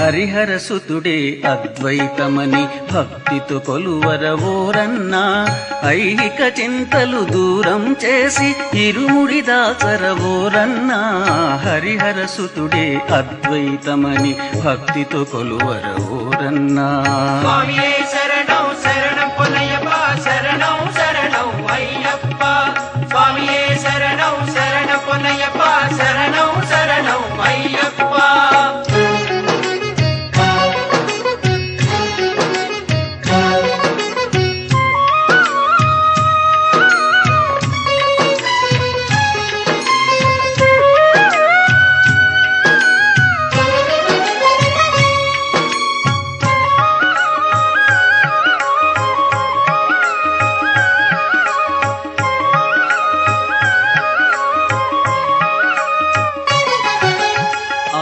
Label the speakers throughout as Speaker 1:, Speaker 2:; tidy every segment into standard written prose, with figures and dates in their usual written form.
Speaker 1: హరిహర సుతుడే అద్వైతమని భక్తితో కొలువరవోరన్నా ఐహిక చింతలు దూరం చేసి ఇరుముడి దాచరవోరన్నా హరిహర సుతుడే అద్వైతమని భక్తితో కొలువరవోరన్నా
Speaker 2: స్వామియే శరణం శరణం పొన్నయ్యప్ప శరణం శరణం అయ్యప్ప స్వామియే శరణం శరణం పొన్నయ్యప్ప శరణం శరణం అయ్యప్ప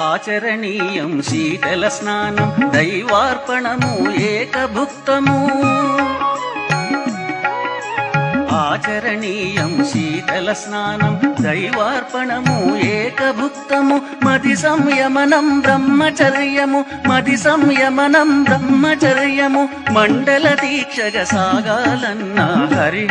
Speaker 1: ఆచరణీయం శీతల స్నానం దైవార్పణము ఏకభుక్తము ఆచరణీయం శీతల స్నానం దైవార్పణము ఏకభుక్తము మది సంయమనం బ్రహ్మచర్యము మది సంయమనం బ్రహ్మచర్యము మండల దీక్షగా సాగాలన్నా హరి